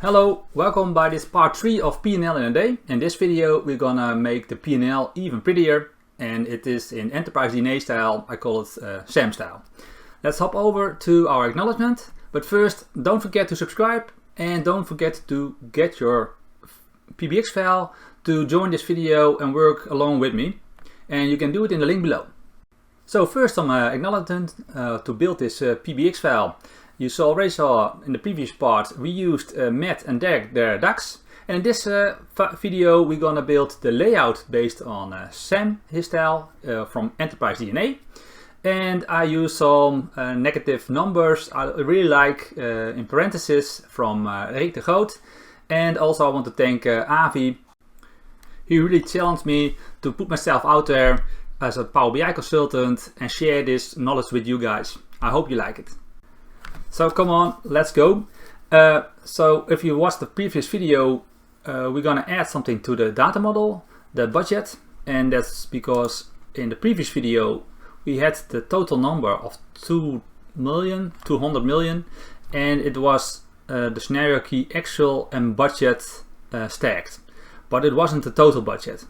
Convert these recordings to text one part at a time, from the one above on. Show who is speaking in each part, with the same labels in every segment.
Speaker 1: Hello, welcome by this part 3 of P&L in a day. In this video we're gonna make the P&L even prettier, and it is in Enterprise DNA style. I call it SAM style. Let's hop over to our acknowledgement, but first don't forget to subscribe and don't forget to get your PBX file to join this video and work along with me, and you can do it in the link below. So first some acknowledgement to build this PBX file. You already saw in the previous part we used Matt and Derek their DAX, and in this video we're gonna build the layout based on Sam, his style from Enterprise DNA. And I use some negative numbers I really like in parentheses from Rick de Groot. And also I want to thank Avi. He really challenged me to put myself out there as a Power BI consultant and share this knowledge with you guys. I hope you like it. So come on, let's go. So if you watched the previous video, we're gonna add something to the data model, the budget, and that's because in the previous video we had the total number of 200 million, and it was the scenario key actual and budget stacked, but it wasn't the total budget.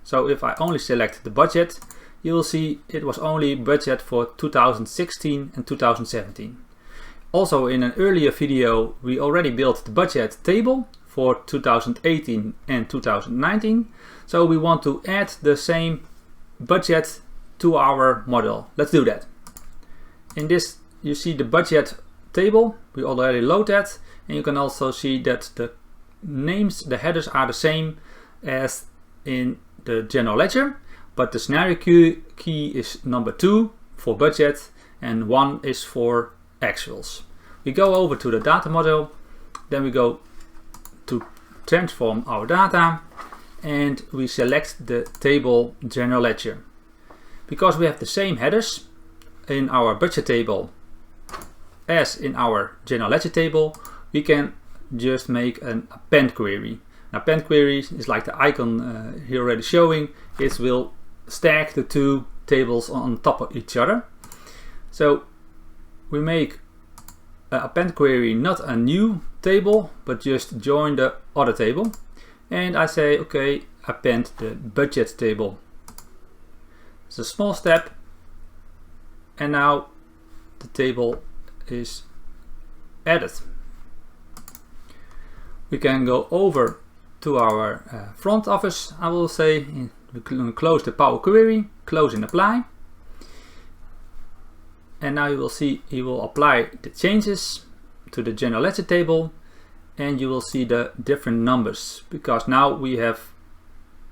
Speaker 1: So if I only select the budget, you will see it was only budget for 2016 and 2017. Also in an earlier video we already built the budget table for 2018 and 2019. So we want to add the same budget to our model. Let's do that. In this you see the budget table, we already load that, and you can also see that the names, the headers are the same as in the general ledger, but the scenario key is number 2 for budget and 1 is for actuals. We go over to the data model, then we go to transform our data, and we select the table general ledger. Because we have the same headers in our budget table as in our general ledger table, we can just make an append query. An append query is like the icon here already showing. It will stack the two tables on top of each other. So we make an append query, not a new table, but just join the other table. And I say, okay, append the budget table. It's a small step, and now the table is added. We can go over to our front office, I will say. We can close the Power Query, close and apply. And now you will see he will apply the changes to the general ledger table, and you will see the different numbers, because now we have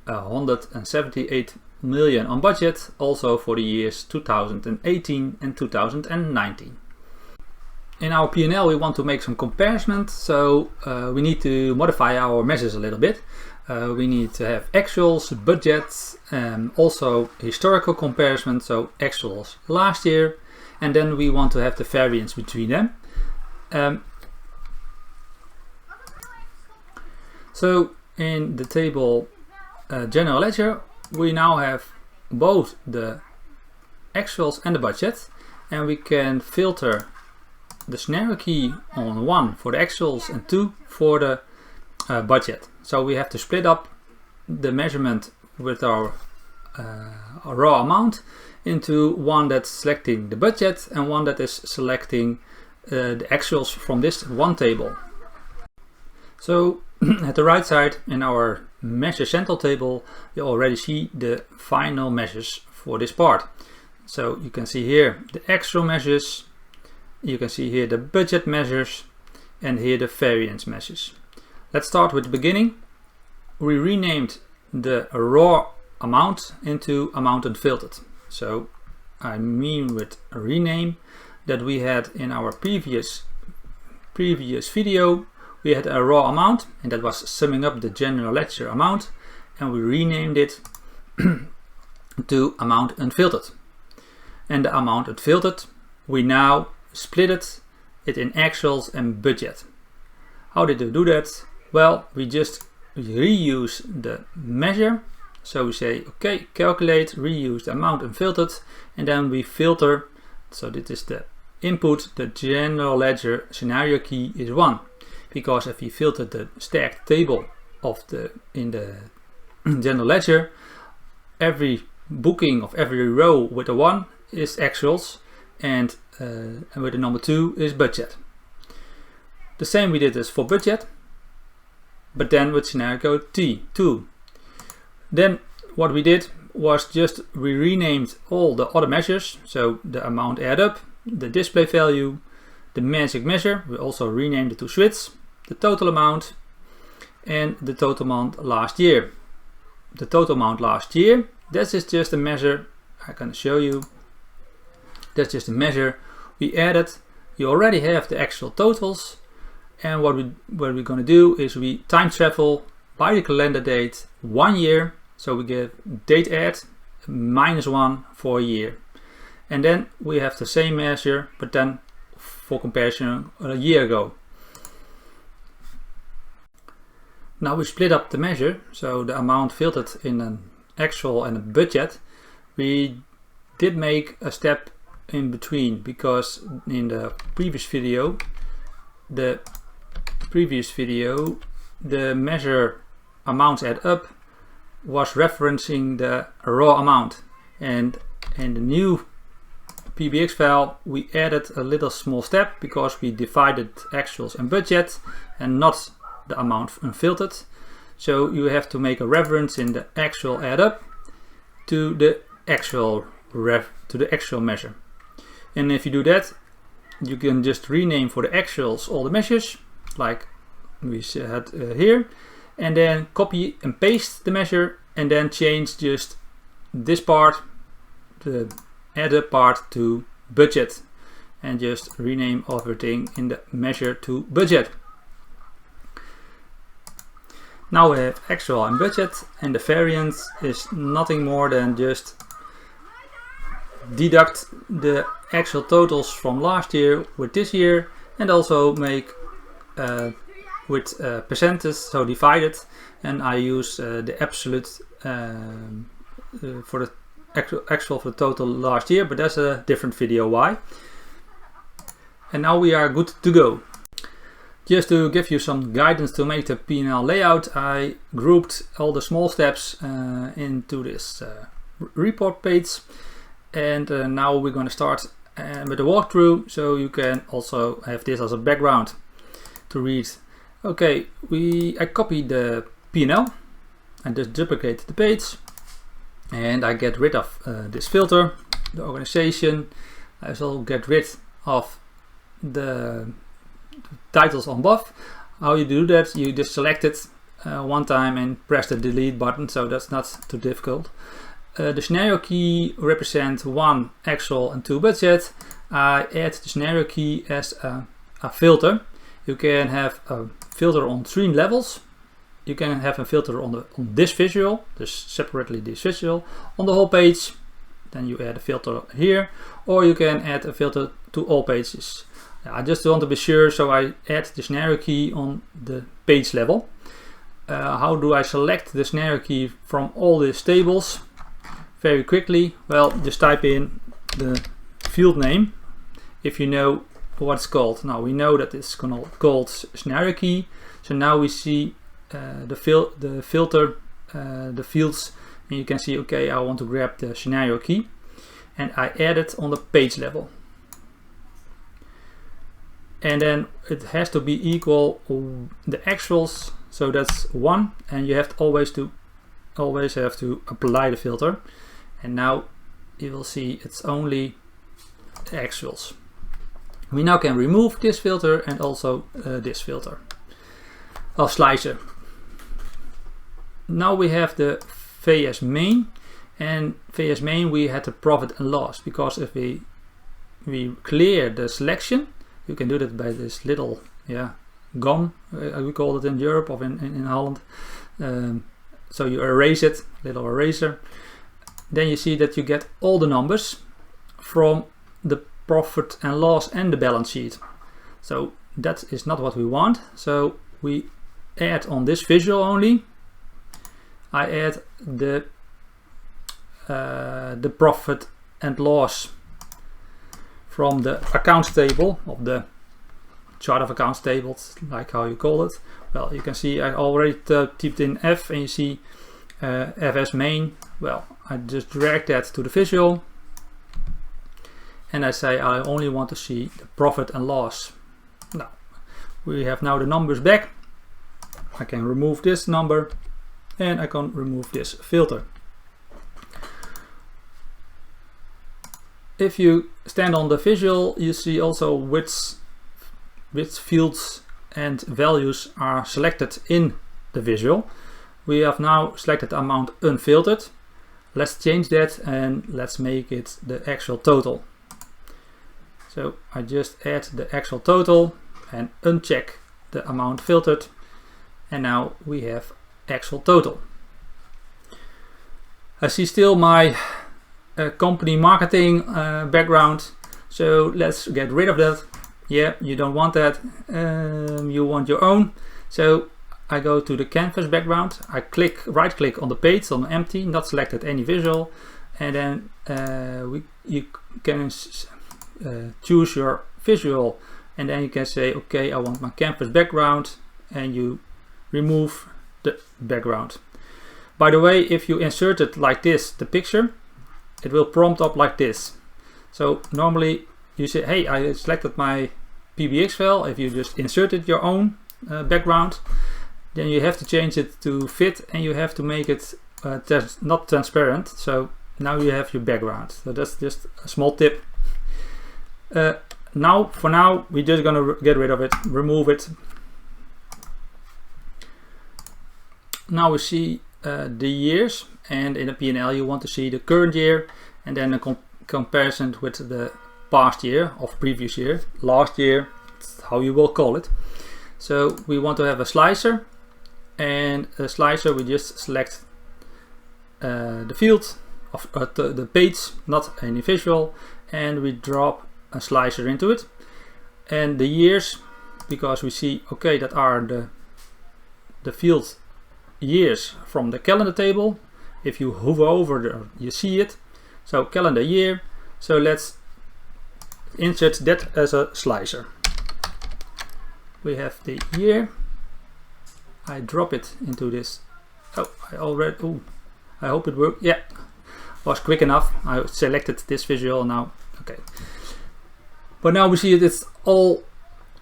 Speaker 1: 178 million on budget, also for the years 2018 and 2019. In our P&L we want to make some comparisons, so we need to modify our measures a little bit. We need to have actuals, budgets, also historical comparison, so actuals last year, and then we want to have the variance between them. So in the table general ledger we now have both the actuals and the budget, and we can filter the scenario key on 1 for the actuals and 2 for the budget. So we have to split up the measurement with our raw amount into one that's selecting the budget and one that is selecting the actuals from this one table. So at the right side in our measure central table you already see the final measures for this part. So you can see here the actual measures, you can see here the budget measures, and here the variance measures. Let's start with the beginning. We renamed the raw amount into amount unfiltered. So I mean with rename that we had in our previous video we had a raw amount, and that was summing up the general ledger amount, and we renamed it to amount unfiltered. And the amount unfiltered we now split it in actuals and budget. How did we do that? Well, we just reuse the measure. So we say, okay, calculate, reuse the amount unfiltered, and then we filter. So this is the input, the general ledger scenario key is 1. because if we filter the stacked table in the general ledger, every booking of every row with a 1 is actuals, and with the number 2 is budget. The same we did this for budget, but then with scenario T2. Then what we did was just we renamed all the other measures, so the amount add up, the display value, the magic measure, we also renamed it to switch, the total amount, and the total amount last year. The total amount last year, this is just a measure, I can show you, that's just a measure we added. You already have the actual totals, and what we're going to do is we time travel by the calendar date 1 year, so we give date add -1 for a year, and then we have the same measure but then for comparison a year ago. Now we split up the measure, so the amount filtered in an actual and a budget. We did make a step in between, because in the previous video the measure amounts add up was referencing the raw amount, and in the new PBX file we added a little small step because we divided actuals and budget and not the amount unfiltered. So you have to make a reference in the actual add up to the actual measure. And if you do that, you can just rename for the actuals all the measures like we had here, and then copy and paste the measure, and then change just this part, the add up part, to budget, and just rename everything in the measure to budget. Now we have actual and budget, and the variance is nothing more than just deduct the actual totals from last year with this year, and also make with percentage, so divide it, and I use the absolute for the actual for the total last year, but that's a different video why. And now we are good to go. Just to give you some guidance to make the P&L layout, I grouped all the small steps into this report page, and now we're going to start with the walkthrough, so you can also have this as a background to read. Okay, I copied the P&L and just duplicate the page, and I get rid of this filter, the organization. I also get rid of the titles on above. How you do that? You just select it one time and press the delete button, so that's not too difficult. The scenario key represents 1 actual and 2 budget. I add the scenario key as a filter. You can have a filter on 3 levels. You can have a filter on this visual, just separately this visual, on the whole page. Then you add a filter here, or you can add a filter to all pages. I just want to be sure, so I add the scenario key on the page level. How do I select the scenario key from all these tables? Very quickly, well, just type in the field name if you know what it's called. Now we know that it's called scenario key, so now we see the filter, the fields, and you can see, okay, I want to grab the scenario key, and I add it on the page level. And then it has to be equal the actuals, so that's 1, and you have to always have to apply the filter. And now you will see it's only the actuals. We now can remove this filter and also this filter of slicer. Now we have the VS main, and VS main we had the profit and loss, because if we clear the selection, you can do that by this little gum, we call it in Europe or in Holland. So you erase it, little eraser. Then you see that you get all the numbers from the profit and loss and the balance sheet. So that is not what we want. So we add on this visual only. I add the profit and loss from the accounts table of the chart of accounts tables, like how you call it. Well, you can see I already typed in F, and you see FS main. Well, I just drag that to the visual, and I say I only want to see the profit and loss. Now we have now the numbers back. I can remove this number, and I can remove this filter. If you stand on the visual, you see also which fields and values are selected in the visual. We have now selected amount unfiltered. Let's change that and let's make it the actual total. So I just add the actual total and uncheck the amount filtered, and now we have actual total. I see still my company marketing background, so let's get rid of that. Yeah, you don't want that, you want your own. So I go to the canvas background, I right click on the page on empty, not selected any visual, and then you can choose your visual, and then you can say, okay, I want my canvas background, and you remove the background. By the way, if you insert it like this, the picture, it will prompt up like this. So normally you say, hey, I selected my PBX file. If you just inserted your own background, then you have to change it to fit, and you have to make it not transparent. So now you have your background. So that's just a small tip. Now, for now, we're just gonna get rid of it, remove it. Now we see the years, and in the P&L you want to see the current year, and then a comparison with the past year of previous year, last year, how you will call it. So we want to have a slicer, and a slicer we just select the field of the page, not any visual, and we drop a slicer into it. And the years, because we see, okay, that are the field years from the calendar table. If you hover over there, you see it. So calendar year. So let's insert that as a slicer. We have the year. I drop it into this. Oh, I hope it worked. Yeah, was quick enough. I selected this visual now. Okay. But now we see it's all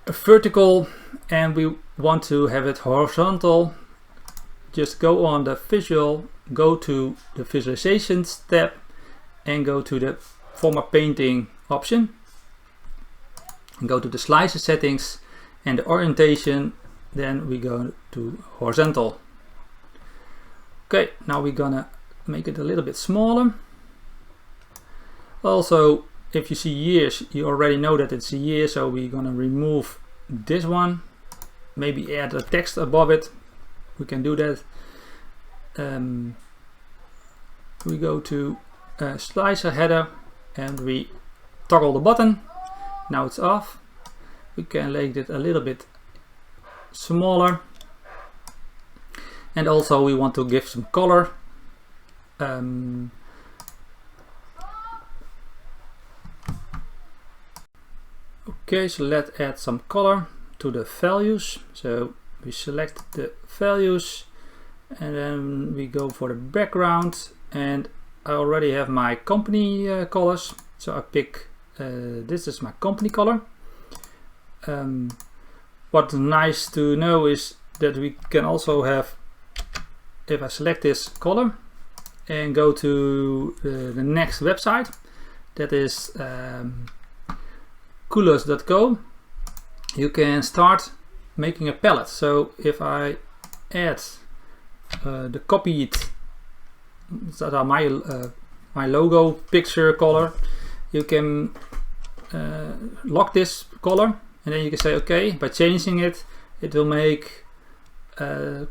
Speaker 1: vertical, and we want to have it horizontal. Just go on the visual, go to the visualizations tab, and go to the format painting option, and go to the slicer settings and the orientation. Then we go to horizontal. Okay, now we're gonna make it a little bit smaller. Also, if you see years, you already know that it's a year, so we're gonna remove this one, maybe add a text above it. We can do that. We go to slicer header, and we toggle the button. Now it's off. We can make it a little bit smaller, and also we want to give some color. Okay, so let's add some color to the values. So we select the values, and then we go for the background, and I already have my company colors, so I pick this is my company color. What's nice to know is that we can also have, if I select this color and go to the next website, that is coolers.co, you can start making a palette. So if I add the copied, that are my logo picture color, you can lock this color, and then you can say, okay, by changing it, it will make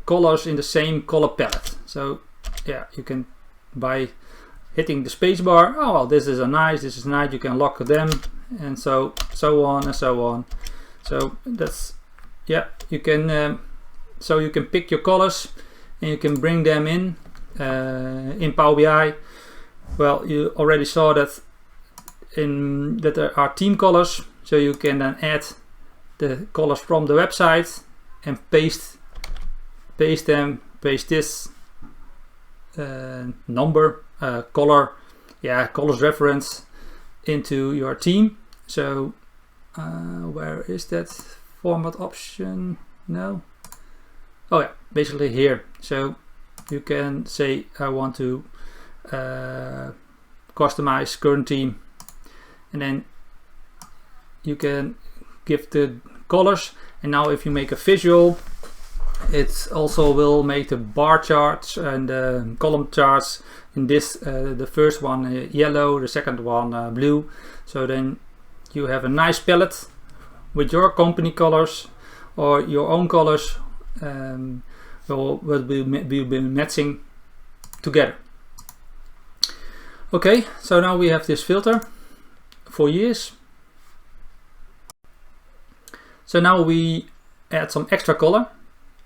Speaker 1: colors in the same color palette. So yeah, you can, by hitting the space bar, oh well, this is nice, you can lock them, and so on and so on. So that's, yeah, you can so you can pick your colors, and you can bring them in Power BI. Well, you already saw that that there are theme colors, so you can then add the colors from the website and paste this number, colors reference into your theme. So where is that format option? No. Oh yeah, basically here. So you can say I want to customize current theme, and then you can give the colors. And now if you make a visual, it also will make the bar charts and the column charts in this, the first one yellow, the second one blue. So then you have a nice palette with your company colors or your own colors will be matching together. Okay, so now we have this filter for years. So now we add some extra color,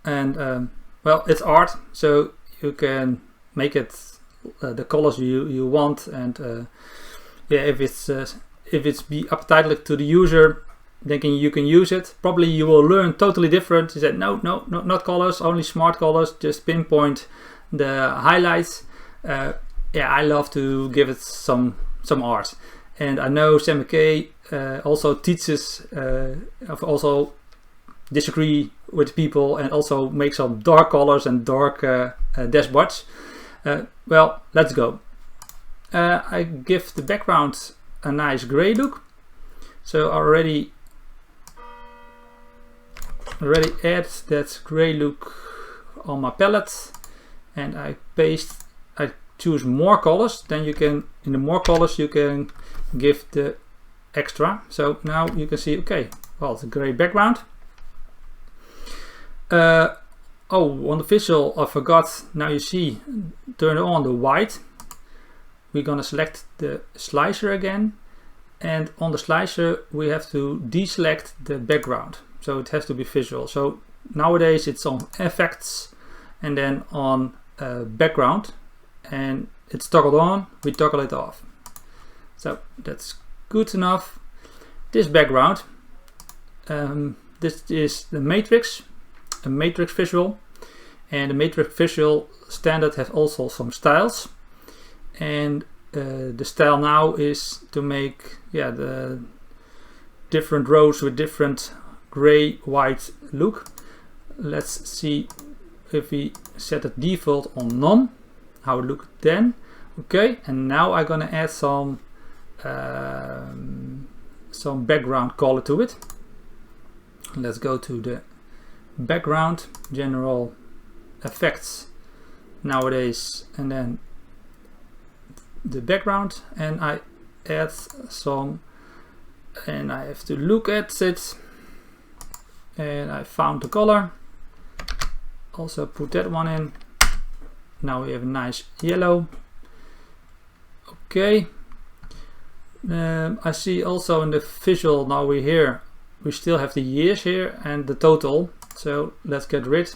Speaker 1: and well, it's art, so you can make it the colors you want, and yeah, if it's be appetitely to the user, then you can use it. Probably you will learn totally different. You said no, not colors, only smart colors, just pinpoint the highlights. Yeah, I love to give it some art, and I know Sam McKay also teaches, also disagree with people, and also make some dark colors and dark dashboards. Well, let's go. I give the background a nice gray look, so I already add that gray look on my palette, and I choose more colors. Then you can, in the more colors, you can give the extra. So now you can see, okay, well, it's a gray background. Oh, on the visual I forgot. Now you see, turn on the white. We're gonna select the slicer again, and on the slicer we have to deselect the background, so it has to be visual. So nowadays it's on effects and then on background, and it's toggled on, we toggle it off. So that's good enough. This background, this is the matrix, a matrix visual, and the matrix visual standard has also some styles, and the style now is to make, yeah, the different rows with different gray white look. Let's see if we set the default on none, how it looks then. Okay, and now I'm gonna add some background color to it. Let's go to the background, general effects nowadays, and then the background, and I add some, and I have to look at it, and I found the color, also put that one in. Now we have a nice yellow. Okay, I see also in the visual, now we're here, we still have the years here and the total. So let's get rid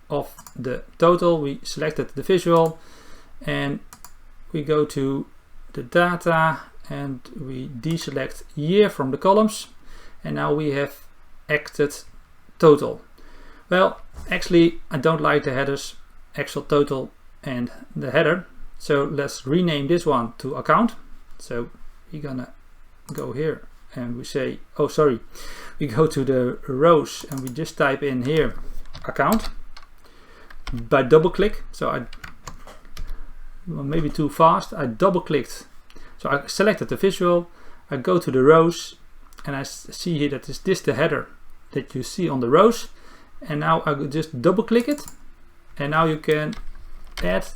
Speaker 1: of the total. We selected the visual, and we go to the data, and we deselect year from the columns, and now we have acted total. Well, actually I don't like the headers, actual total and the header, so let's rename this one to account. So we're gonna go here and we say, oh sorry, we go to the rows and we just type in here account by double click. So I, well, maybe too fast, I double clicked, so I selected the visual, I go to the rows, and I see here that is this the header that you see on the rows, and now I just double click it, and now you can add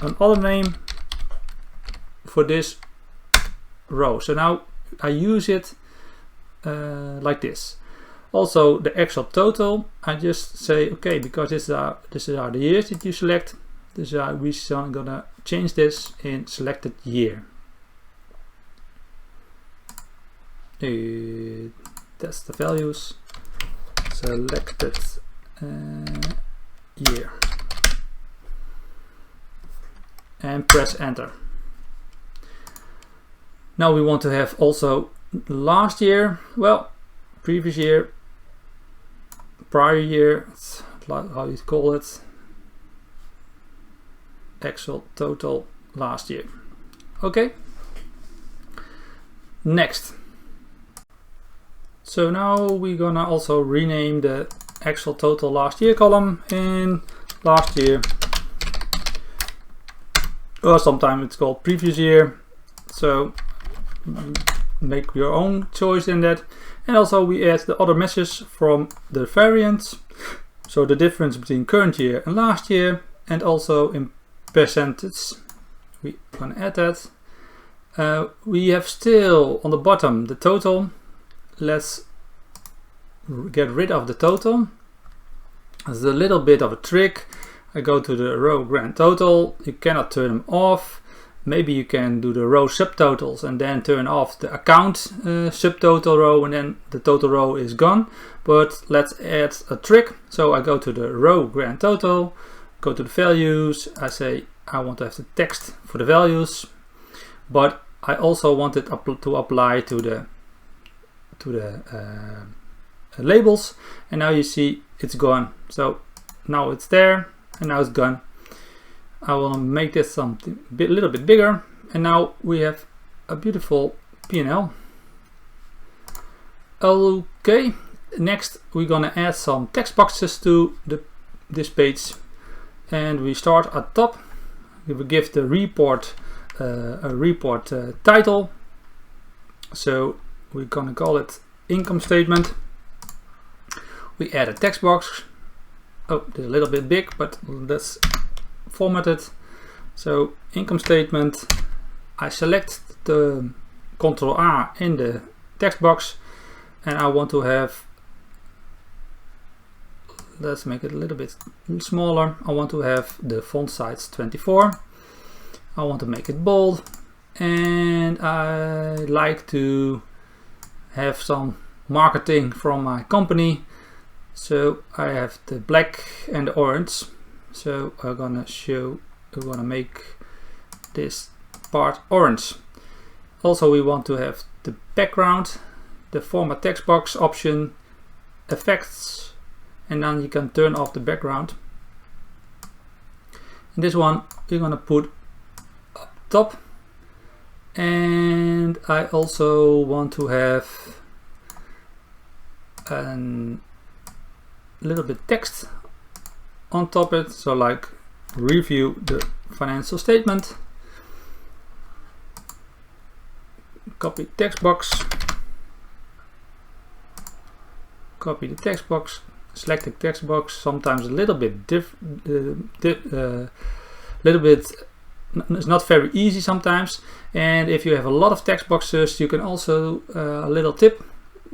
Speaker 1: another name for this row. So now I use it like this. Also the actual total, I just say okay, because this is the years that you select. This we're gonna change this in selected year. That's the values. Selected year, and press enter. Now we want to have also last year, well, previous year, prior year, it's like how you call it, actual total last year. Okay, next. So now we're gonna also rename the actual total last year column in last year, or sometimes it's called previous year. So make your own choice in that. And also we add the other messages from the variance, so the difference between current year and last year, and also in percentage. We're gonna add that. We have still on the bottom the total. Let's get rid of the total. There's a little bit of a trick. I go to the row grand total. You cannot turn them off. Maybe you can do the row subtotals and then turn off the account subtotal row, and then the total row is gone. But let's add a trick. So I go to the row grand total, go to the values. I say I want to have the text for the values, but I also want it to apply to the labels. And now you see it's gone. So now it's there and now it's gone. I will make this something a little bit bigger, and now we have a beautiful P&L. Okay, next we're gonna add some text boxes to this page, and we start at top. We will give the report a report title. So we're gonna call it income statement. We add a text box. Oh, they're a little bit big, but that's formatted. So income statement, I select the Ctrl A in the text box, and I want to have, let's make it a little bit smaller. I want to have the font size 24. I want to make it bold, and I like to have some marketing from my company. So I have the black and the orange. So we're gonna make this part orange. Also we want to have the background, the format text box option, effects, and then you can turn off the background. In this one we're gonna put up top, and I also want to have a little bit text on top of it, so like review the financial statement, copy text box, copy the text box, select the text box. Sometimes a little bit it's not very easy sometimes, and if you have a lot of text boxes, you can also a little tip,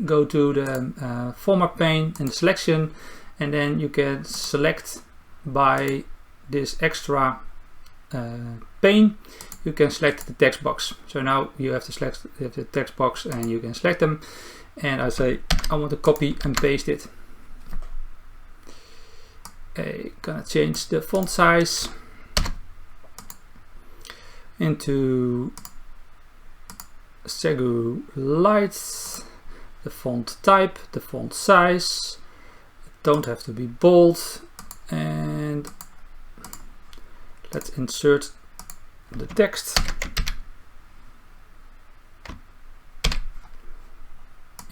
Speaker 1: go to the format pane and selection, and then you can select by this extra pane, you can select the text box. So now you have to select the text box and you can select them, and I say I want to copy and paste it. I'm gonna change the font size into Segu Light, the font type, the font size, don't have to be bold, and let's insert the text.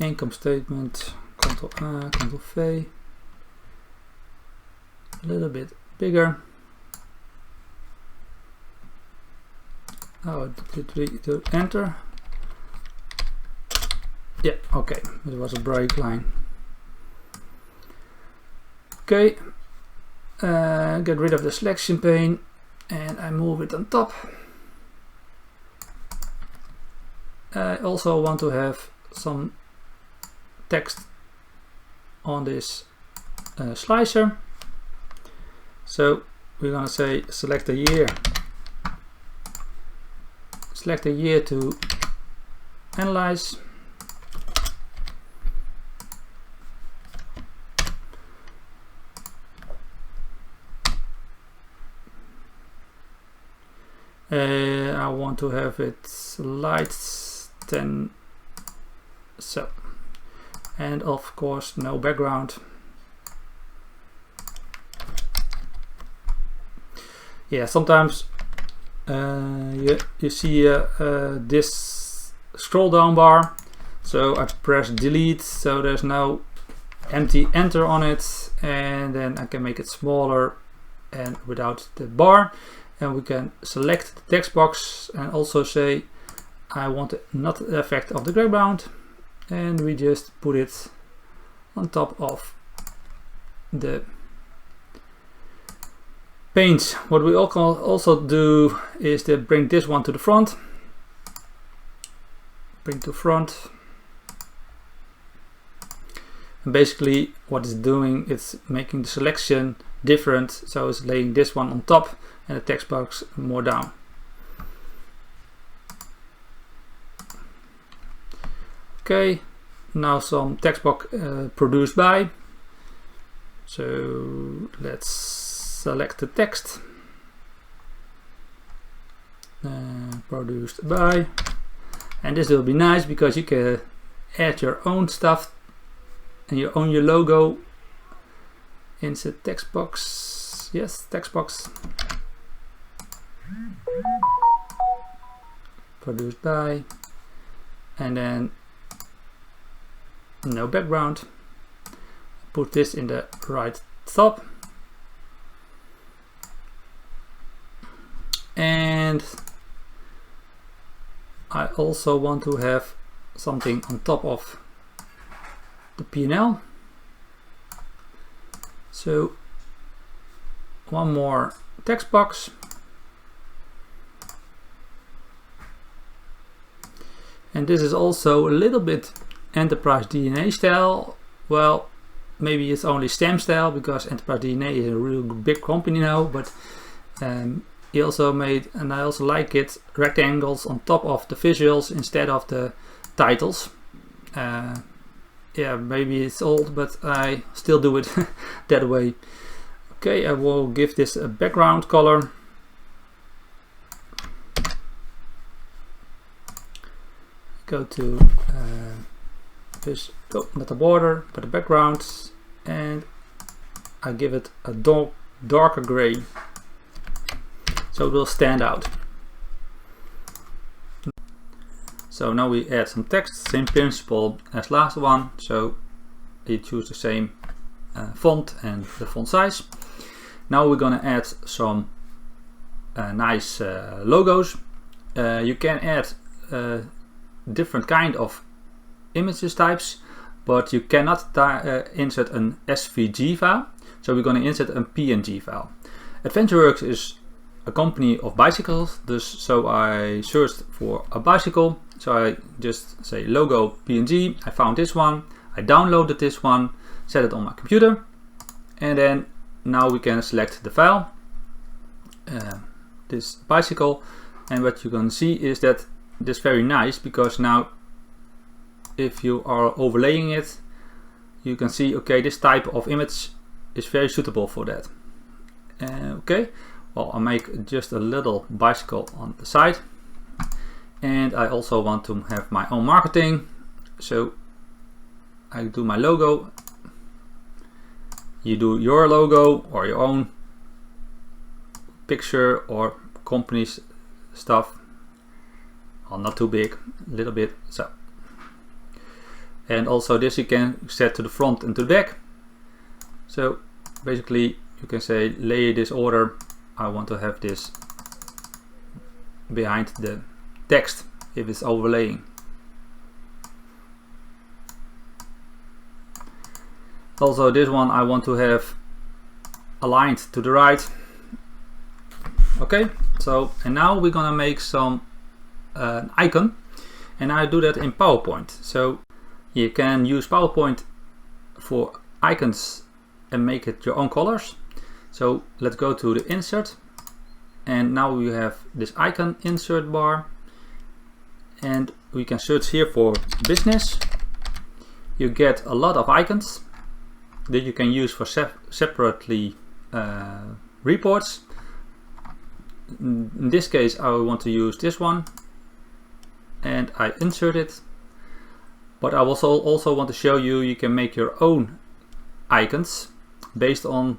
Speaker 1: Income statement, Ctrl A, Ctrl V, a little bit bigger. Oh, did we do enter? Yeah, okay, it was a break line. Okay, get rid of the selection pane and I move it on top. I also want to have some text on this slicer. So we're gonna say select a year. Select a year to analyze. I want to have it light 10, so, and of course no background. Yeah, sometimes you see this scroll down bar, so I press delete, so there's no empty enter on it, and then I can make it smaller and without the bar, and we can select the text box and also say I want not the effect of the background, and we just put it on top of the paint. What we also do is to bring this one to the front. Bring to front. And basically what it's doing, it's making the selection different. So it's laying this one on top and the text box more down. Okay, now some text box produced by. So let's select the text. Produced by. And this will be nice because you can add your own stuff and you own your logo. Insert text box. Yes, text box. Produced by. And then no background. Put this in the right top. And I also want to have something on top of the P&L. So one more text box. And this is also a little bit Enterprise DNA style. Well, maybe it's only STEM style because Enterprise DNA is a real big company now, but he also made, and I also like it, rectangles on top of the visuals instead of the titles. Yeah, maybe it's old, but I still do it that way. Okay, I will give this a background color. Go to this, not the border, but the background, and I give it a darker gray, so it will stand out. So now we add some text, same principle as last one. So you choose the same font and the font size. Now we're gonna add some nice logos. You can add different kind of images types, but you cannot insert an SVG file. So we're going to insert a PNG file. AdventureWorks is a company of bicycles, so I searched for a bicycle. So I just say logo PNG. I found this one. I downloaded this one, set it on my computer, and then now we can select the file, this bicycle, and what you can see is that this is very nice because now if you are overlaying it, you can see, okay, this type of image is very suitable for that. Okay, well, I'll make just a little bicycle on the side, and I also want to have my own marketing, so I do my logo, you do your logo or your own picture or company's stuff. Well, not too big, a little bit, so. And also this you can set to the front and to the back. So basically you can say lay this order, I want to have this behind the text if it's overlaying. Also this one I want to have aligned to the right. Okay, so and now we're gonna make some icon, and I do that in PowerPoint. So you can use PowerPoint for icons and make it your own colors. So let's go to the insert, and now we have this icon insert bar, and we can search here for business. You get a lot of icons that you can use for separately reports. In this case I want to use this one, and I insert it. But I also want to show you, you can make your own icons based on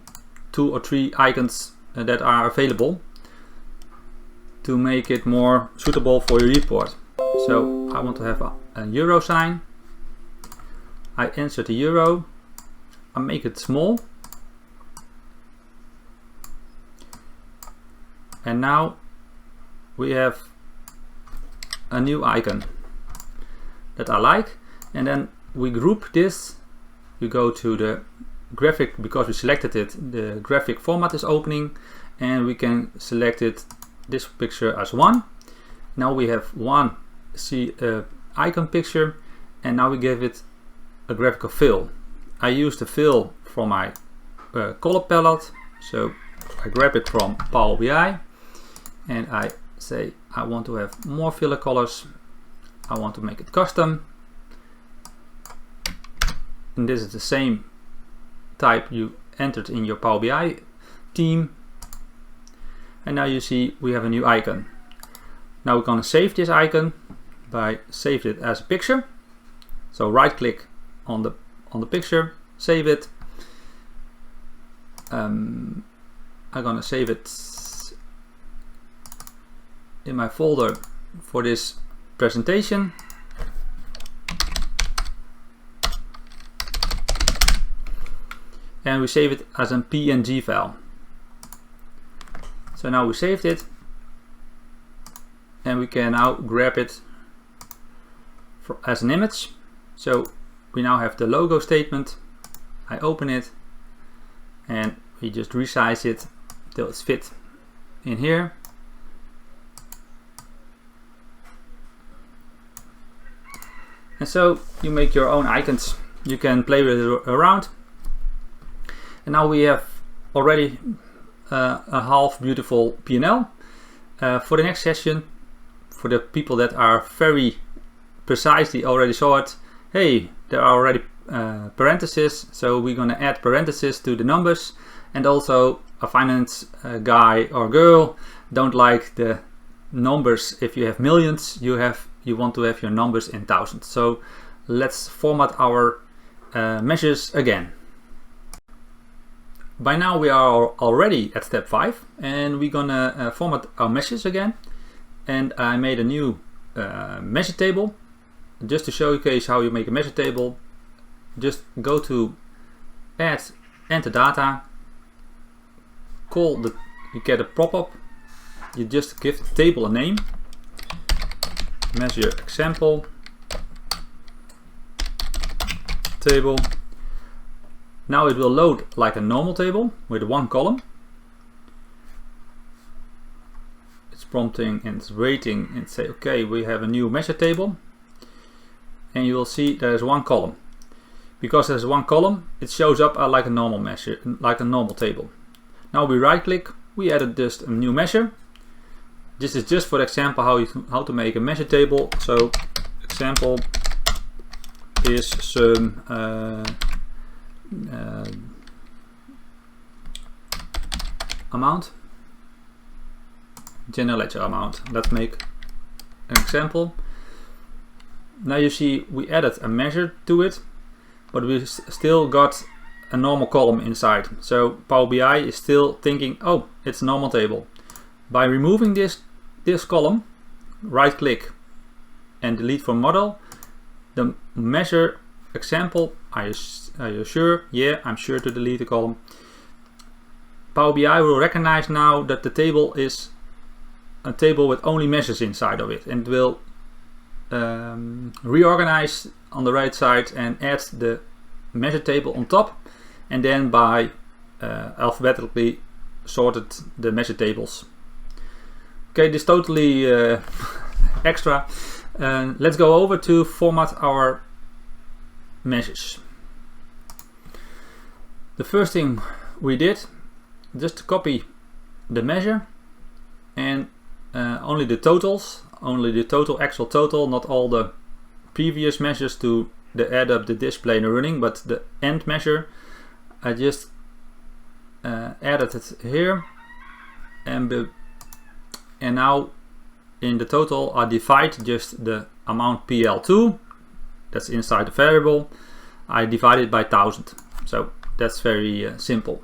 Speaker 1: 2 or 3 icons that are available. to make it more suitable for your report. So I want to have a euro sign. I insert the euro. I make it small. And now we have a new icon that I like. And then we group this. You go to the graphic, because we selected it, the graphic format is opening, and we can select it, this picture, as one. Now we have one icon picture, and now we give it a graphical fill. I use the fill from my color palette, so I grab it from Power BI and I say I want to have more filler colors. I want to make it custom, and this is the same type you entered in your Power BI theme. And now you see we have a new icon. Now we're going to save this icon by saving it as a picture. So right click on the picture, save it. I'm gonna save it in my folder for this presentation. And we save it as a PNG file. So now we saved it, and we can now grab it as an image. So we now have the logo statement. I open it and we just resize it till it's fit in here. And so you make your own icons. You can play with it around. And now we have already a half beautiful P&L. For the next session, for the people that are very precisely already saw it, hey, there are already parentheses, so we're going to add parentheses to the numbers. And also a finance guy or girl don't like the numbers. If you have millions, you want to have your numbers in thousands. So let's format our measures again. By now we are already at step 5, and we're gonna format our measures again. And I made a new measure table. Just to showcase how you make a measure table, just go to add, enter data, you get a pop-up, you just give the table a name, measure example table. Now it will load like a normal table with one column. It's prompting and it's waiting and say, okay, we have a new measure table. And you will see there's one column. Because there's one column, it shows up like a normal measure, like a normal table. Now we right click, we added just a new measure. This is just for example how to make a measure table. So example is some amount, general ledger amount. Let's make an example. Now you see we added a measure to it, but we still got a normal column inside. So Power BI is still thinking, oh, it's a normal table. By removing this column, right click and delete from model, the measure example, are you sure? Yeah, I'm sure to delete the column. Power BI will recognize now that the table is a table with only measures inside of it, and it will reorganize on the right side and add the measure table on top, and then by alphabetically sorted the measure tables. Okay, this is totally extra. Let's go over to format our measures. The first thing we did, just to copy the measure and only the totals, only the total, actual total, not all the previous measures to add up the display and the running, but the end measure. I just added it here, and now in the total I divide just the amount PL2 that's inside the variable. I divide it by 1000. So that's very simple.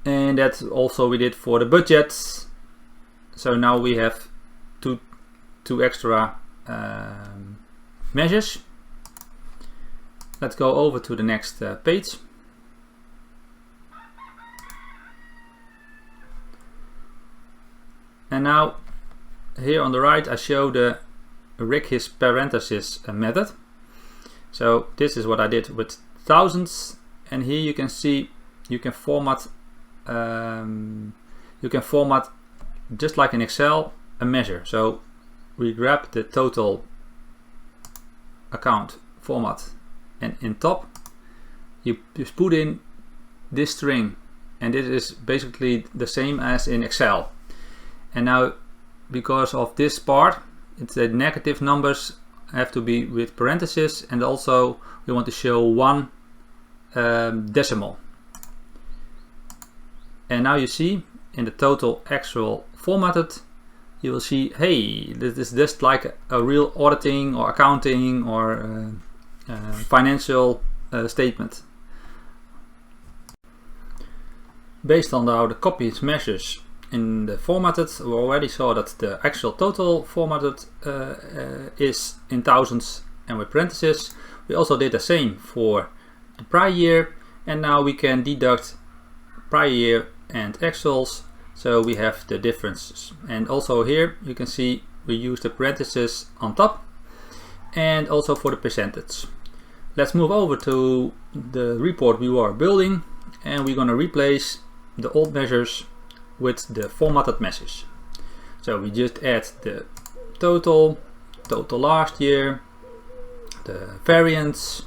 Speaker 1: and that also we did for the budgets. So now we have two extra measures. Let's go over to the next page. And now here on the right I show the rig his parenthesis method. So this is what I did with thousands, and here you can see you can format just like in Excel a measure. So we grab the total account format, and in top you just put in this string, and it is basically the same as in Excel. And now because of this part, it's the negative numbers have to be with parentheses, and also we want to show one decimal. And now you see in the total actual formatted, you will see, hey, this is just like a real auditing or accounting or financial statement. Based on how the copies measures in the formatted, we already saw that the actual total formatted is in thousands and with parentheses. We also did the same for the prior year, and now we can deduct prior year and actuals, so we have the differences. And also here you can see we use the parentheses on top, and also for the percentage. Let's move over to the report we were building, and we're going to replace the old measures with the formatted measures. So we just add the total last year, the variance,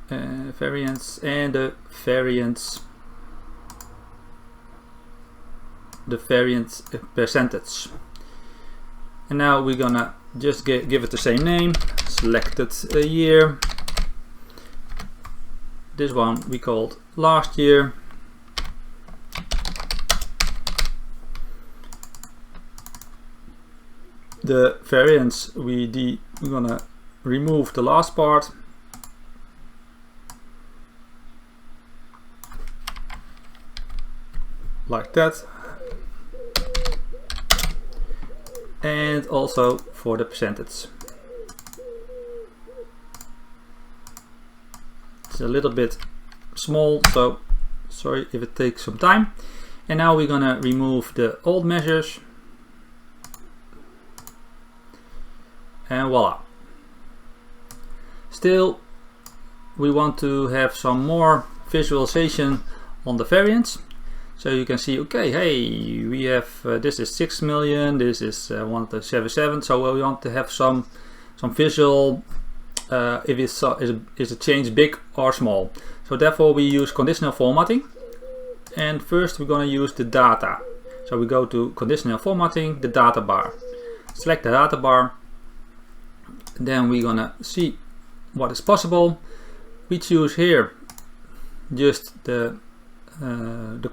Speaker 1: and the variance percentage. And now we're gonna just give it the same name, selected a year. This one we called last year. The variance we're gonna remove the last part. Like that. And also for the percentage. It's a little bit small, so sorry if it takes some time. And now we're gonna remove the old measures. And voila. Still, we want to have some more visualization on the variance. So you can see, okay, hey, we have this is 6 million, this is 177. So we want to have some visual if is the change big or small. So therefore we use conditional formatting. And first we're going to use the data. So we go to conditional formatting, the data bar. Select the data bar. Then we're gonna see what is possible. We choose here just the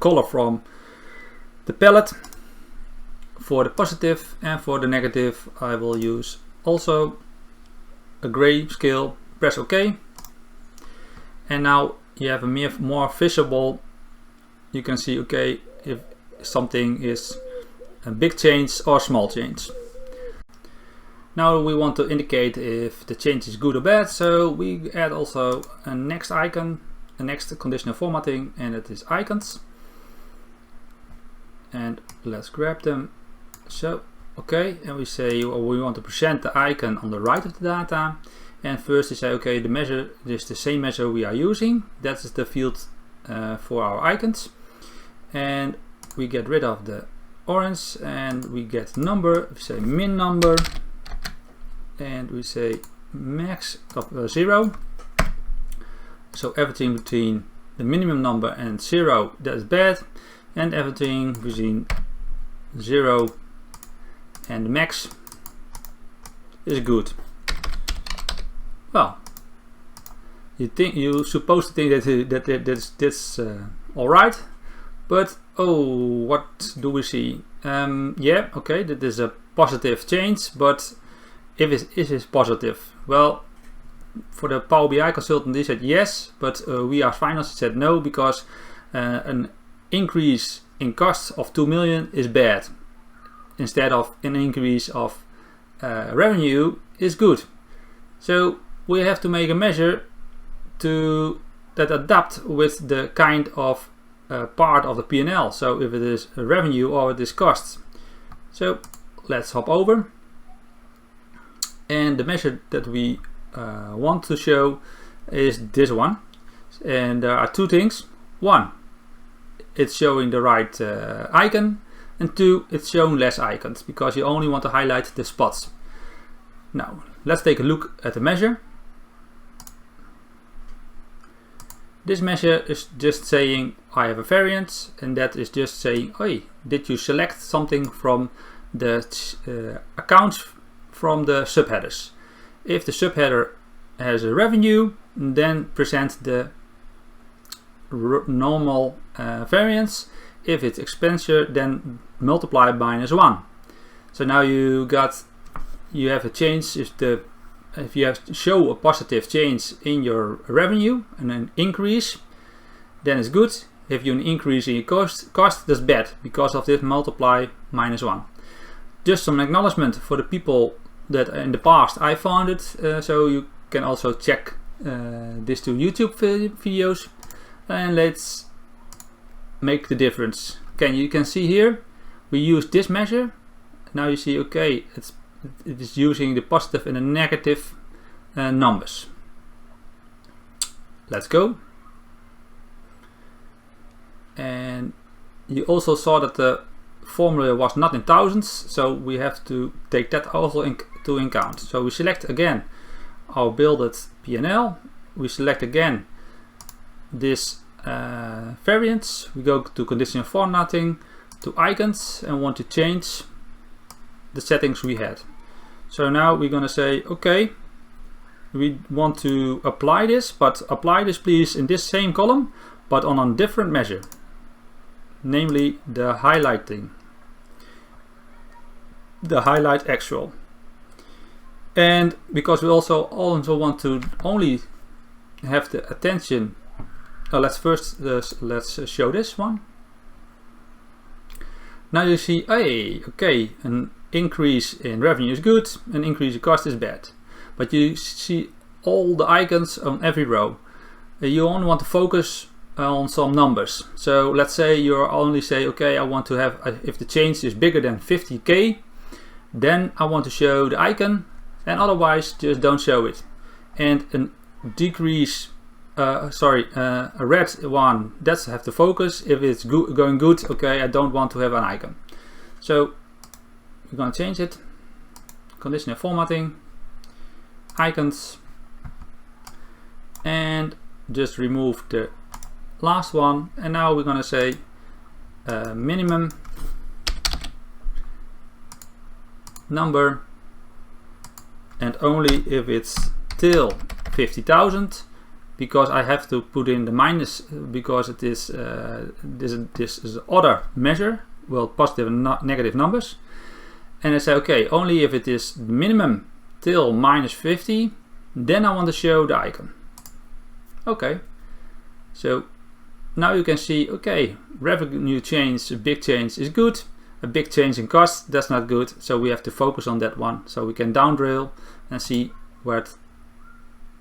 Speaker 1: color from the palette. For the positive and for the negative I will use also a gray scale. Press OK, and now you have a more visible, you can see, okay, if something is a big change or small change. Now we want to indicate if the change is good or bad, so we add also a next icon, a next conditional formatting, and it is icons. And let's grab them. So, okay, and we say we want to present the icon on the right of the data. And first we say, okay, the measure is the same measure we are using. That is the field for our icons. And we get rid of the orange, and we get number. We say min number. And we say max of 0. So everything between the minimum number and 0, that is bad, and everything between 0 and the max is good. Well, you're supposed to think that's all right, but oh, what do we see? Yeah, okay, that is a positive change, but is it positive? Well, for the Power BI consultant, they said yes, but we as finance said no, because an increase in costs of 2 million is bad, instead of an increase of revenue is good. So we have to make a measure that adapt with the kind of part of the P&L. So if it is revenue or it is costs. So let's hop over, and the measure that we want to show is this one, and there are two things. One, it's showing the right icon, and two, it's showing less icons, because you only want to highlight the spots. Now let's take a look at the measure. This measure is just saying I have a variance, and that is just saying, hey, did you select something from the accounts from the subheaders? If the subheader has a revenue, then present the normal variance. If it's expenditure, then multiply by -1. So now you have a change. If you have to show a positive change in your revenue and an increase, then it's good. If you increase in your cost, that's bad, because of this multiply -1. Just some acknowledgement for the people that in the past I found it, so you can also check these two YouTube videos, and let's make the difference. You can see here we use this measure. Now you see, okay, it is using the positive and the negative numbers. Let's go. And you also saw that the formula was not in thousands, so we have to take that also into account. So we select again our builded P&L. We select again this variance. We go to conditional formatting, to icons, and want to change the settings we had. So now we're going to say, okay, we want to apply this, but apply this please in this same column, but on a different measure, namely the highlighting, the highlight actual. And because we also want to only have the attention, let's first let's show this one. Now you see, hey, okay, an increase in revenue is good, an increase in cost is bad. But you see all the icons on every row. You only want to focus on some numbers. So let's say you only say, okay, I want to have, if the change is bigger than 50k, then I want to show the icon, and otherwise just don't show it. And a decrease, a red one, that's have to focus. If it's going good, okay, I don't want to have an icon. So we're going to change it. Conditional formatting, icons, and just remove the last one. And now we're going to say minimum number, and only if it's till 50,000, because I have to put in the minus, because it is this is other measure, well, positive and negative numbers. And I say, okay, only if it is minimum till -50, then I want to show the icon. Okay, so now you can see, okay, revenue change, a big change is good, a big change in cost, that's not good, so we have to focus on that one. So we can down drill and see what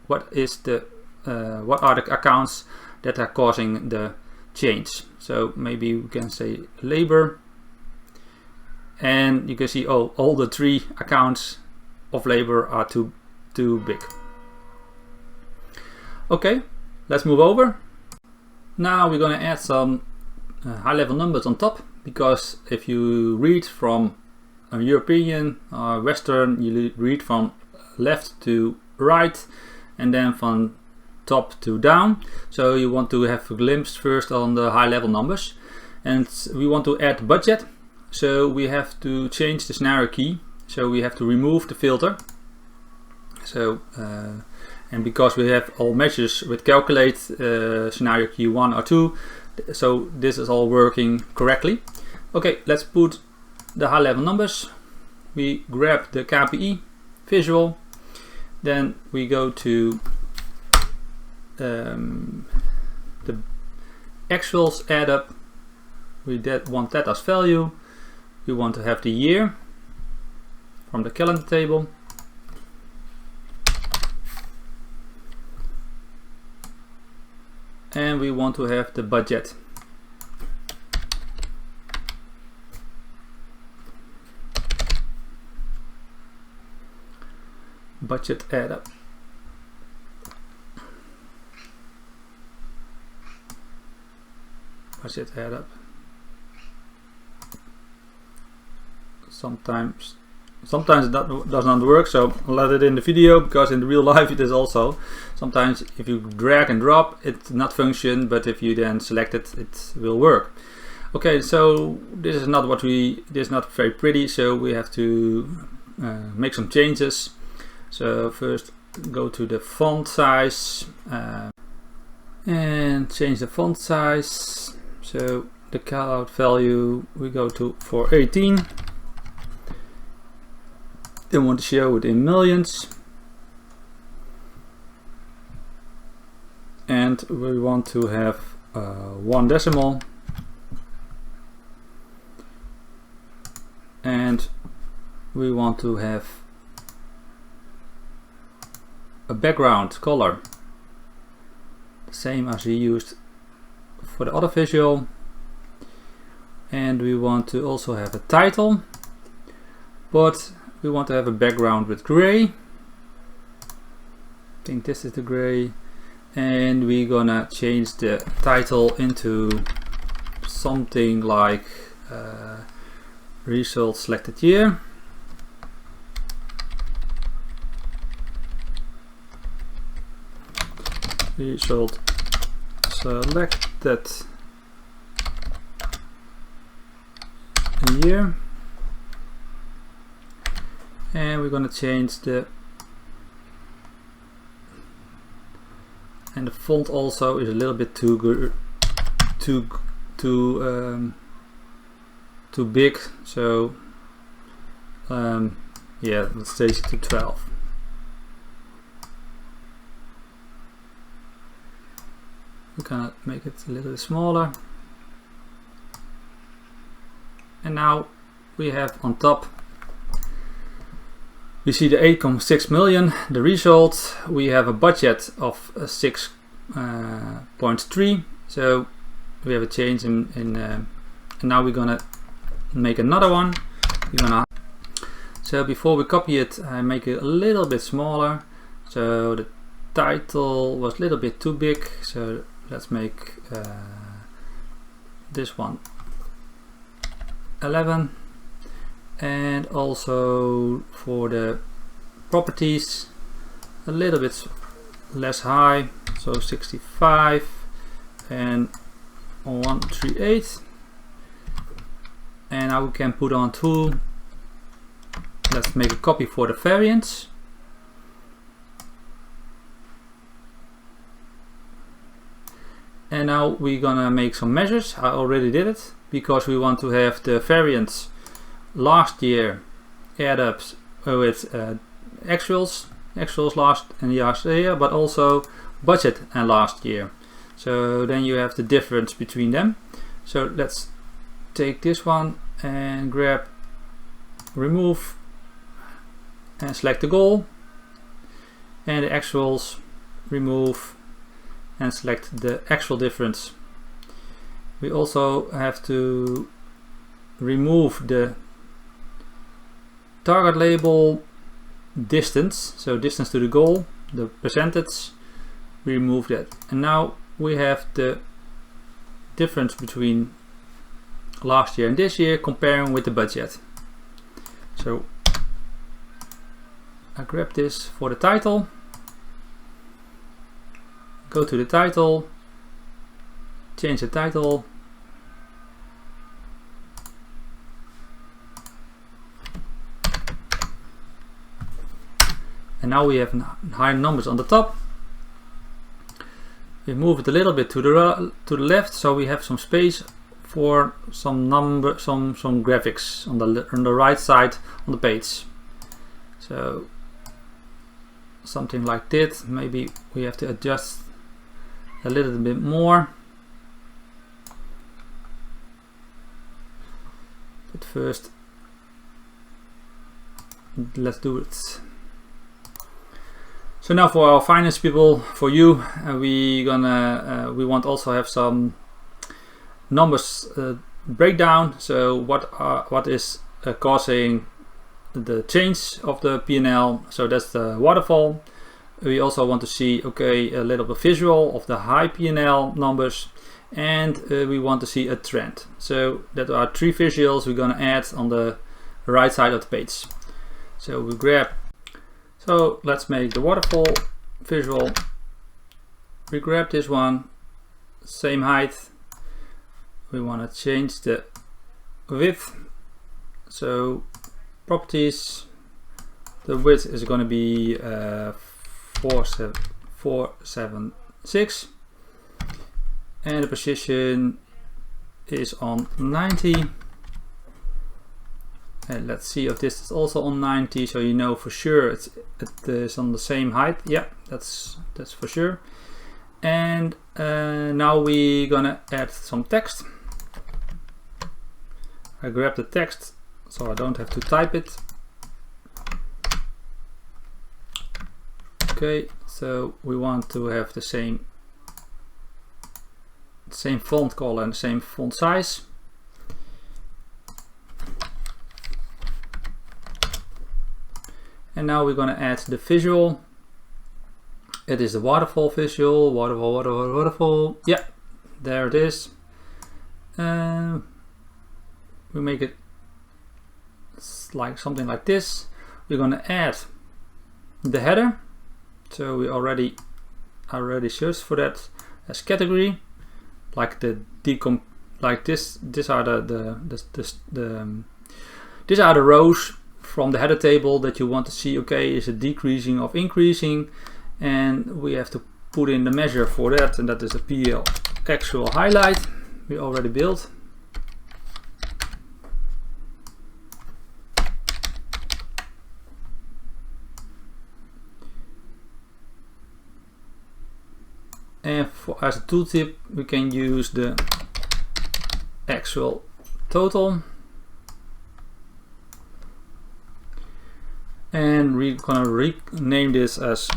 Speaker 1: are the accounts that are causing the change. So maybe we can say labor, and you can see all the 3 accounts of labor are too big. Okay, let's move over. Now we're going to add some high-level numbers on top, because if you read from a European or Western, you read from left to right and then from top to down. So you want to have a glimpse first on the high-level numbers, and we want to add budget. So we have to change the scenario key. So we have to remove the filter. So and because we have all measures with calculate scenario key 1 or 2, so this is all working correctly. Okay, let's put the high level numbers. We grab the KPI visual, then we go to the actuals add up. We want that as value. We want to have the year from the calendar table. And we want to have the budget. Budget add up. Budget add up. Sometimes that does not work, so I'll let it in the video, because in the real life it is also. Sometimes if you drag and drop, it not function, but if you then select it, it will work. Okay, so this is not very pretty, so we have to make some changes. So first go to the font size and change the font size. So the callout value we go to 418. Then want to show it in millions, and we want to have 1 decimal, and we want to have a background color, the same as we used for the other visual, and we want to also have a title, but we want to have a background with gray. I think this is the gray, and we're gonna change the title into something like result selected year. Result selected year. And we're going to change the font also is a little bit too big, so yeah, let's change it to 12. We're gonna make it a little bit smaller, and now we have on top, we see the 8.6 million, the result. We have a budget of 6.3, so we have a change in and now we're gonna make another one. So before we copy it, I make it a little bit smaller. So the title was a little bit too big, so let's make this one 11. And also for the properties, a little bit less high, so 65 and 138. And now we can put on 2. Let's make a copy for the variants. And now we're gonna make some measures. I already did it, because we want to have the variants last year add up with actuals last year, but also budget and last year. So then you have the difference between them. So let's take this one and grab, remove, and select the goal, and the actuals, remove, and select the actual difference. We also have to remove the target label distance, so distance to the goal, the percentage, we remove that. And now we have the difference between last year and this year comparing with the budget. So I grab this for the title, go to the title, change the title, and now we have high numbers on the top. We move it a little bit to the left, so we have some space for some graphics on the right side on the page. So something like this. Maybe we have to adjust a little bit more. first, let's do it. So now for our finance people, for you, we want also have some numbers breakdown. So what is causing the change of the P&L? So that's the waterfall. We also want to see, okay, a little bit visual of the high P&L numbers, and we want to see a trend. So that are 3 visuals we're gonna add on the right side of the page. So we grab. So let's make the waterfall visual. We grab this one, same height. We want to change the width. So properties, the width is going to be 476, and the position is on 90. And let's see if this is also on 90, so you know for sure it is on the same height. Yeah, that's for sure. And now we're gonna add some text. I grab the text so I don't have to type it. Okay, so we want to have the same font color and the same font size. And now we're going to add the visual. It is the waterfall visual. Waterfall. Yeah, there it is. We make it like something like this. We're going to add the header. So we already searched for that as category, like like this. These are these are the rows from the header table that you want to see, okay, is it decreasing or increasing, and we have to put in the measure for that, and that is a PL actual highlight we already built. And as a tooltip, we can use the actual total. And we're gonna rename this as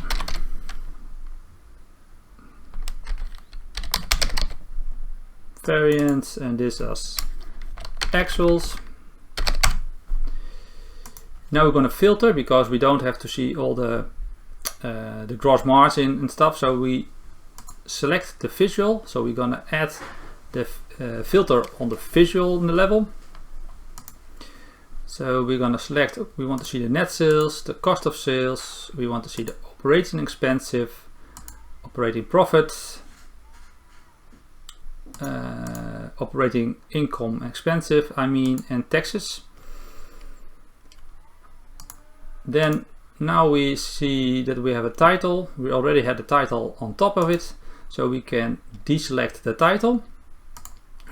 Speaker 1: variance and this as actuals. Now we're gonna filter because we don't have to see all the gross margin and stuff. So we select the visual. So we're gonna add the filter on the visual level. So we're going to select, we want to see the net sales, the cost of sales, we want to see the operating expenses, operating profit, operating income expensive, and taxes. Then now we see that we have a title. We already had the title on top of it, so we can deselect the title.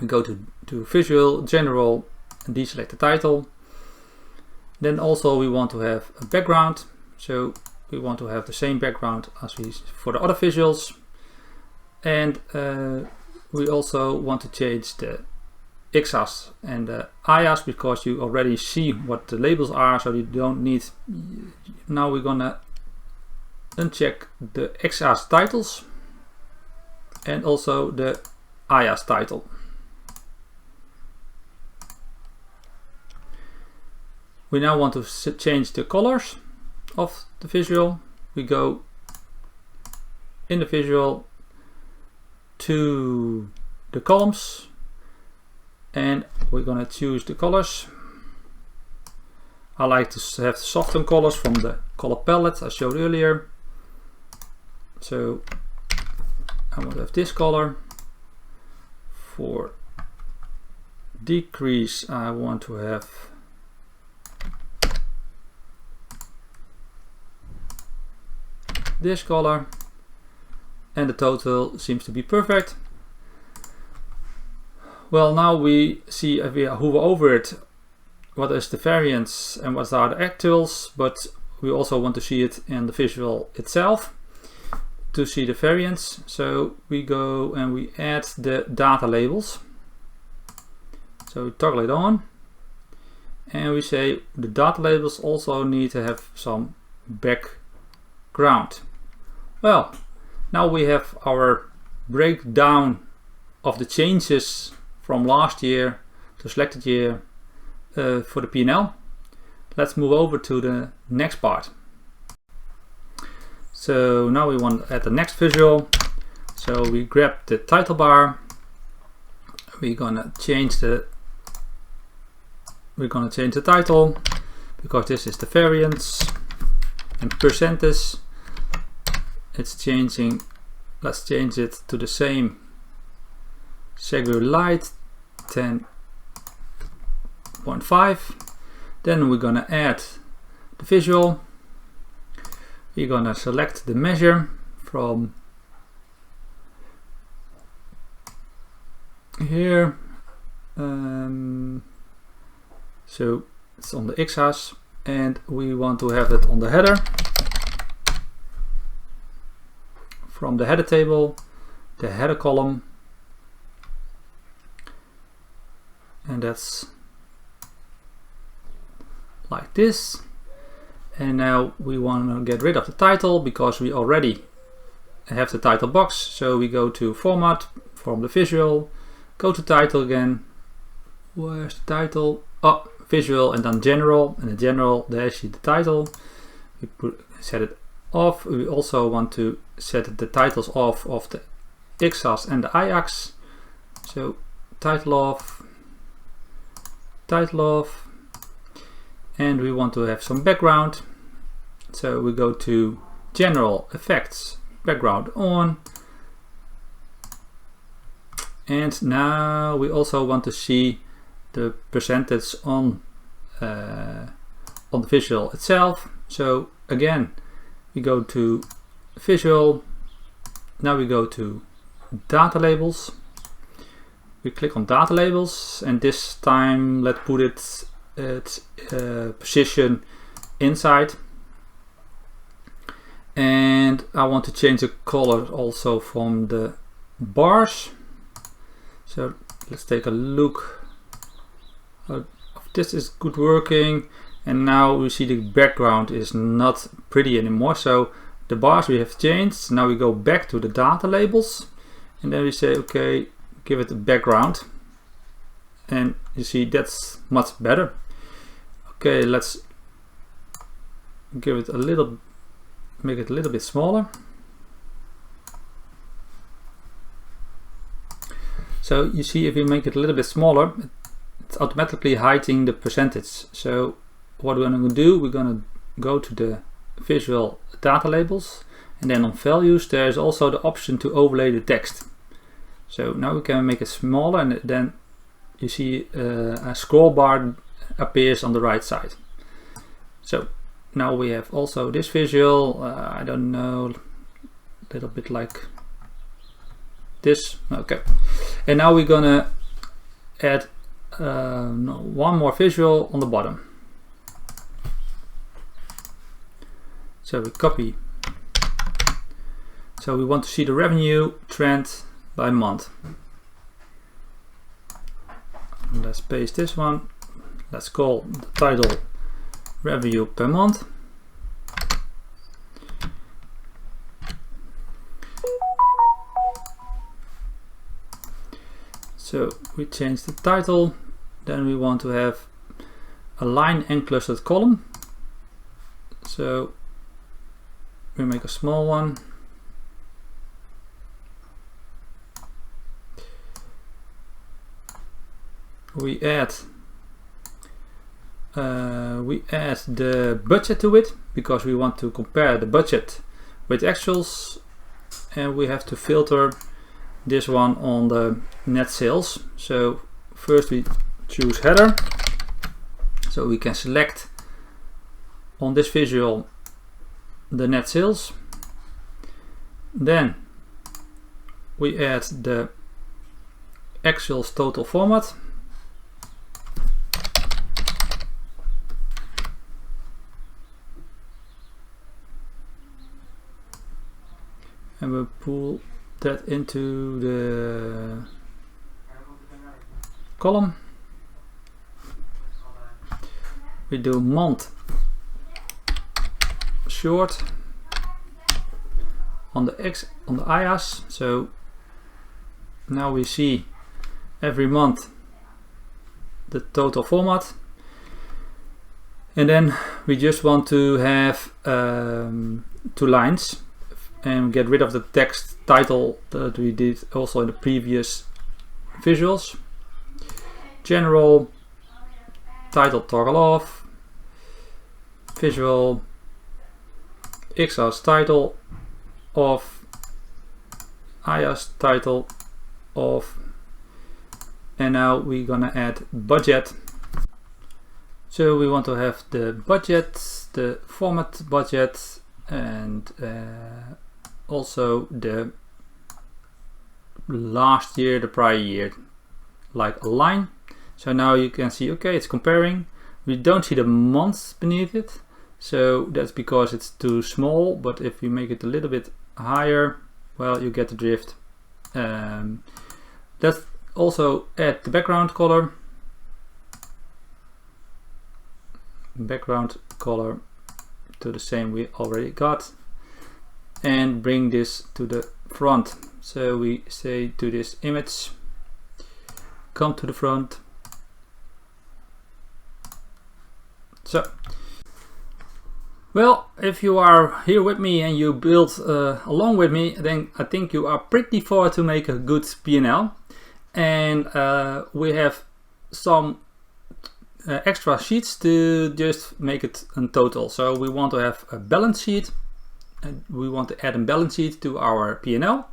Speaker 1: We go to Visual, General, and deselect the title. Then also we want to have a background, so we want to have the same background as for the other visuals, and we also want to change the IAS and the IAS because you already see what the labels are, so you don't need. Now we're gonna uncheck the IAS titles and also the IAS title. We now want to change the colors of the visual. We go in the visual to the columns and we're going to choose the colors. I like to have soften colors from the color palette I showed earlier. So I want to have this color. For decrease I want to have this color, and the total seems to be perfect. Well, now we see if we hover over it, what is the variance and what are the actuals, but we also want to see it in the visual itself to see the variance. So we go and we add the data labels. So we toggle it on and we say the data labels also need to have some background. Well, now we have our breakdown of the changes from last year to selected year for the P&L. Let's move over to the next part. So now we want to add the next visual. So we grab the title bar. We're gonna change the title because this is the variance, and percentage. It's changing. Let's change it to the same Segway light 10.5. Then we're gonna add the visual. We're gonna select the measure from here. So it's on the x-axis, and we want to have it on the header. From the header table, the header column, and that's like this. And now we want to get rid of the title because we already have the title box. So we go to Format, from the visual, go to Title again. Where's the title? Oh, Visual, and then General. And in General, there's the title. We set it off. We also want to set the titles off of the x-axis and the y-axis. So title off, and we want to have some background. So we go to General, Effects, Background on, and now we also want to see the percentage on the visual itself. So again, we go to Visual. Now we go to Data Labels. We click on Data Labels, and this time let's put it at position inside. And I want to change the color also from the bars. So let's take a look. This is good working, and now we see the background is not pretty anymore. So the bars we have changed. Now we go back to the data labels, and then we say okay, give it a background, and you see that's much better. Okay, let's give it a little, make it a little bit smaller. So you see, if we make it a little bit smaller, it's automatically hiding the percentage. So what we're going to do, we're going to go to the visual data labels, and then on values there's also the option to overlay the text. So now we can make it smaller, and then you see a scroll bar appears on the right side. So now we have also this visual, I don't know, a little bit like this. Okay, and now we're gonna add one more visual on the bottom. So we copy. So we want to see the revenue trend by month. Let's paste this one. Let's call the title Revenue per month. So we change the title. Then we want to have a line and clustered column. So we make a small one. We add the budget to it because we want to compare the budget with actuals, and we have to filter this one on the net sales. So first we choose header, so we can select on this visual the net sales. Then we add the actuals total format. And we'll pull that into the column. we do month short on the IAS. So now we see every month the total format, and then we just want to have 2 lines and get rid of the text title that we did also in the previous visuals. General, title toggle off, visual, XAS title off, IAS title off, and now we're gonna add budget. So we want to have the budget, the format budget, and also the last year, the prior year, like a line. So now you can see, okay, it's comparing. We don't see the months beneath it, so that's because it's too small. But if you make it a little bit higher, well, you get the drift. Let's also add the background color. Background color to the same we already got, and bring this to the front. So we say to this image, come to the front. So, well, if you are here with me and you build along with me, then I think you are pretty far to make a good P&L. And we have some extra sheets to just make it in total. So we want to have a balance sheet, and we want to add a balance sheet to our P&L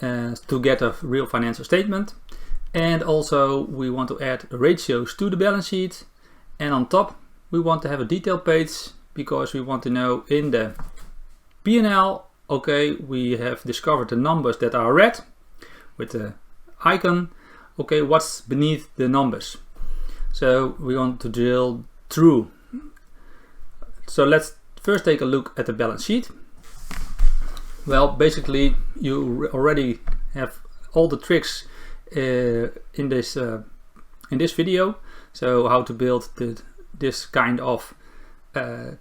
Speaker 1: to get a real financial statement. And also we want to add ratios to the balance sheet, and on top we want to have a detail page, because we want to know in the P&L, okay, we have discovered the numbers that are red with the icon. Okay, what's beneath the numbers? So we want to drill through. So let's first take a look at the balance sheet. Well, basically you already have all the tricks in this video. So how to build this kind of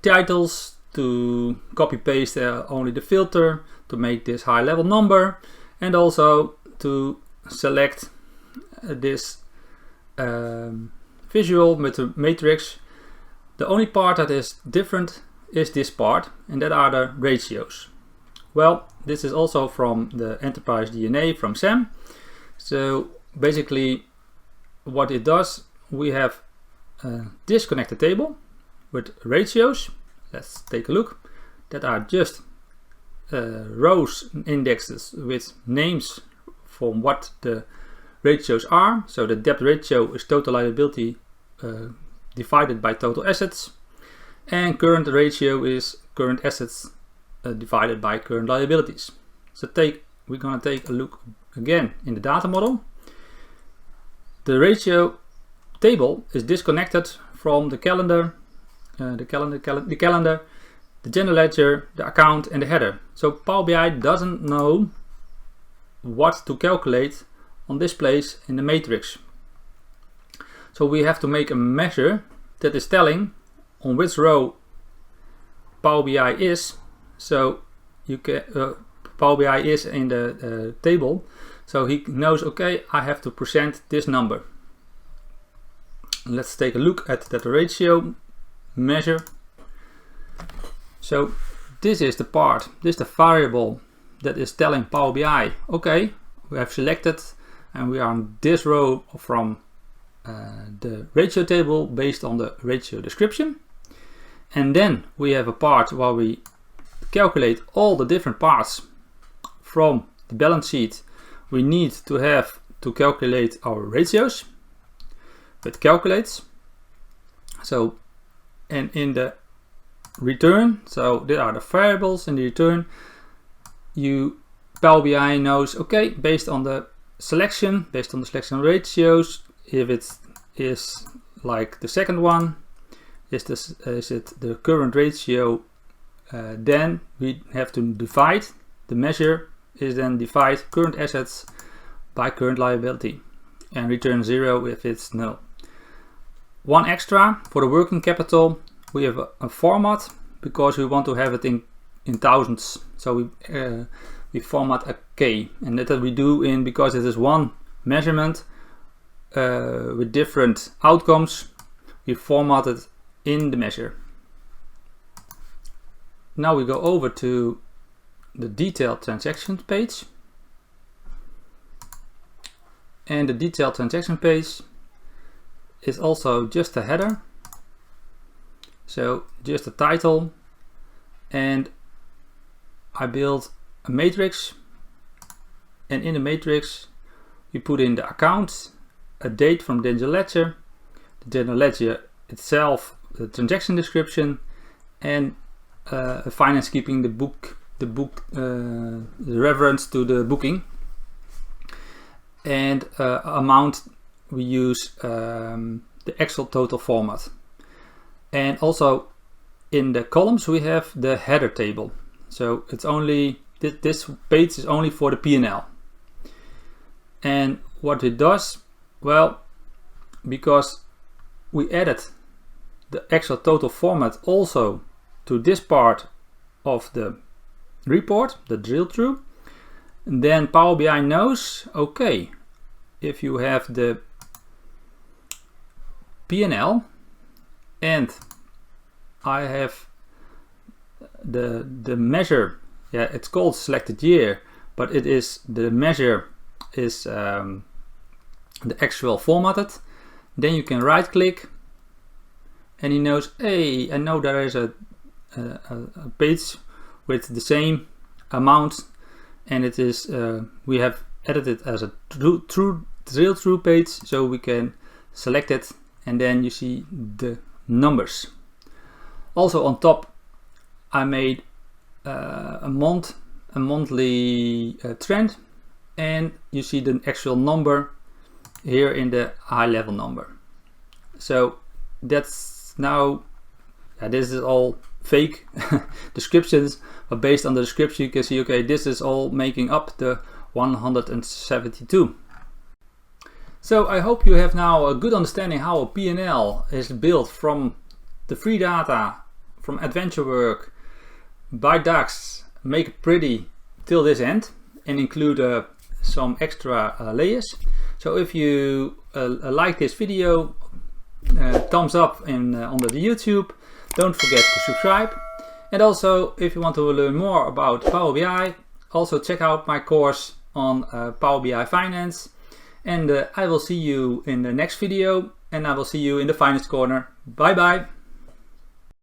Speaker 1: titles, to copy paste only the filter to make this high level number, and also to select this visual with the matrix. The only part that is different is this part, and that are the ratios. Well, this is also from the Enterprise DNA from Sam. So basically what it does, we have a disconnected table with ratios. Let's take a look. That are just rows indexes with names from what the ratios are. So the debt ratio is total liability divided by total assets, and current ratio is current assets divided by current liabilities. So we're going to take a look again in the data model. The ratio table is disconnected from the calendar, the general ledger, the account, and the header. So Power BI doesn't know what to calculate on this place in the matrix. So we have to make a measure that is telling on which row Power BI is. So you can Power BI is in the table, so he knows, okay, I have to present this number. Let's take a look at that ratio measure. So this is the part, this is the variable that is telling Power BI, okay, we have selected and we are on this row from the ratio table based on the ratio description. And then we have a part where we calculate all the different parts from the balance sheet we need to have to calculate our ratios. It calculates. So, and in the return, so there are the variables in the return, Power BI knows, okay, based on the selection ratios, if it is like the second one, is it the current ratio, then we have to divide, the measure is then divide current assets by current liability and return 0 if it's null. one extra for the working capital. We have a format because we want to have it in thousands. So we format a K, and that we do in, because it is one measurement with different outcomes, we format it in the measure. Now we go over to the detailed transactions page, and the detailed transaction page is also just a header, so just a title, and I build a matrix, and in the matrix we put in the account, a date from the general ledger itself, the transaction description, and finance keeping, the reference to the booking, and amount we use the Excel total format. And also in the columns we have the header table, so it's only this page is only for the P&L. And what it does, well, because we added the Excel total format also to this part of the report, the drill through, then Power BI knows, okay, if you have the P&L and I have the measure, yeah, it's called selected year, but it is, the measure is the actual formatted, then you can right click and he knows, hey, I know there is a page with the same amount, and it is we have edited as a true drill through page, so we can select it and then you see the numbers. Also on top I made a monthly trend, and you see the actual number here in the high level number. So that's now, this is all fake descriptions, but based on the description you can see, okay, this is all making up the 172. So I hope you have now a good understanding how a P&L is built from the free data from Adventure Work by DAX, make it pretty till this end, and include some extra layers. So if you like this video, thumbs up under the YouTube. Don't forget to subscribe. And also, if you want to learn more about Power BI, also check out my course on Power BI Finance. And I will see you in the next video, and I will see you in the Finance Corner. Bye bye.